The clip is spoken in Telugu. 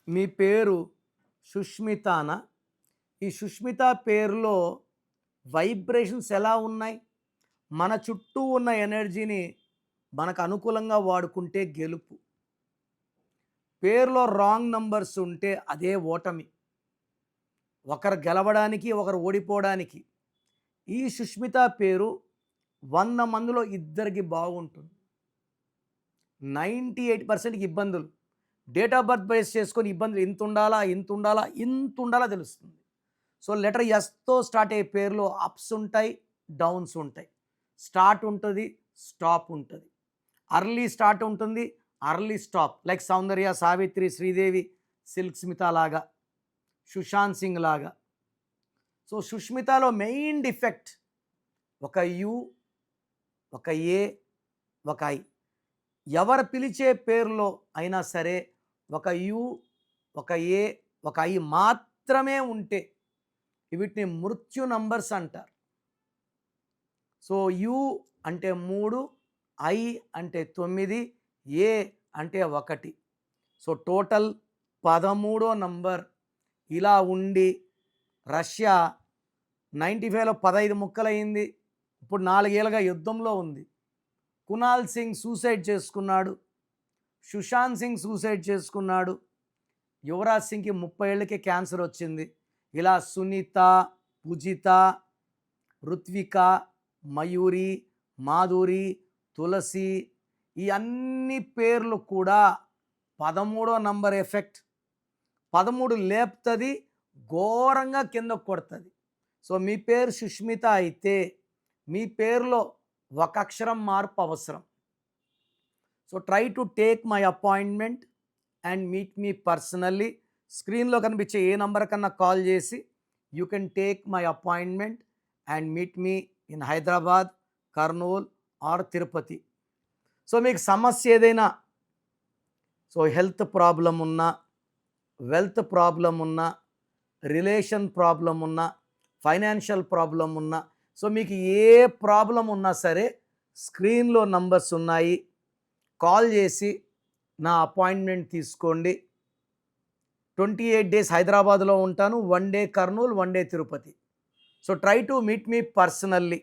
మీ పేరు సుష్మితానా? ఈ సుష్మిత పేరులో వైబ్రేషన్స్ ఎలా ఉన్నాయి? మన చుట్టూ ఉన్న ఎనర్జీని మనకు అనుకూలంగా వాడుకుంటే గెలుపు. పేరులో రాంగ్ నంబర్స్ ఉంటే అదే ఓటమి. ఒకరు గెలవడానికి, ఒకరు ఓడిపోవడానికి. ఈ సుష్మిత పేరు 100 మందిలో ఇద్దరికి బాగుంటుంది. 98%కి ఇబ్బందులు. డేట్ ఆఫ్ బర్త్ బేస్ చేసుకొని ఇబ్బందులు ఇంతుండాలా, ఇంతుండాలా, ఇంతుండాలా తెలుస్తుంది. సో, లెటర్ ఎస్‌తో స్టార్ట్ అయ్యే పేరులో అప్స్ ఉంటాయి, డౌన్స్ ఉంటాయి. స్టార్ట్ ఉంటది, స్టాప్ ఉంటది. అర్లీ స్టార్ట్ ఉంటుంది, అర్లీ స్టాప్. లైక్ సౌందర్య, సావిత్రి, శ్రీదేవి, సిల్క్ స్మిత లాగా, సుశాంత్ సింగ్ లాగా. సో, సుష్మితలో మెయిన్ డిఫెక్ట్ ఒక యు, ఒక ఏ, ఒక ఐ. ఎవరు పిలిచే పేరులో అయినా సరే ఒక యు, ఒక ఏ, ఒక ఐ మాత్రమే ఉంటే వీటిని మృత్యు నంబర్స్ అంటారు. సో, యు అంటే 3, ఐ అంటే 9, ఏ అంటే 1. సో, టోటల్ 13వ నంబర్. ఇలా ఉండి రష్యా 95లో 15 ముక్కలయింది. ఇప్పుడు 4 ఏళ్ళుగా యుద్ధంలో ఉంది. కునాల్ సింగ్ సూసైడ్ చేసుకున్నాడు. సుశాంత్ సింగ్ సూసైడ్ చేసుకున్నాడు. యువరాజ్ సింగ్‌కి 30 ఏళ్ళకే క్యాన్సర్ వచ్చింది. ఇలా సునీత, పూజిత, రుత్విక, మయూరి, మాధురి, తులసి ఈ అన్ని పేర్లు కూడా 13వ నంబర్ ఎఫెక్ట్. 13 లేపుతుంది, ఘోరంగా కిందకు కొడుతుంది. సో, మీ పేరు సుష్మిత అయితే మీ పేరులో ఒక అక్షరం మార్పు అవసరం. So, try to take my appointment and meet me personally. స్క్రీన్లో కనిపించే ఏ నంబర్ కన్నా కాల్ చేసి you can take my appointment and meet me in Hyderabad, Kurnool or Tirupati. So, మీకు సమస్య ఏదైనా, సో హెల్త్ ప్రాబ్లం ఉన్నా, వెల్త్ ప్రాబ్లం ఉన్నా, రిలేషన్ ప్రాబ్లం ఉన్నా, ఫైనాన్షియల్ ప్రాబ్లం ఉన్నా, సో మీకు ఏ ప్రాబ్లం ఉన్నా సరే స్క్రీన్లో నంబర్స్ ఉన్నాయి, కాల్ చేసి నా అపాయింట్మెంట్ తీసుకోండి. 28 డేస్ హైదరాబాద్లో ఉంటాను, 1 day Kurnool, 1 day Tirupati. So try to meet me personally.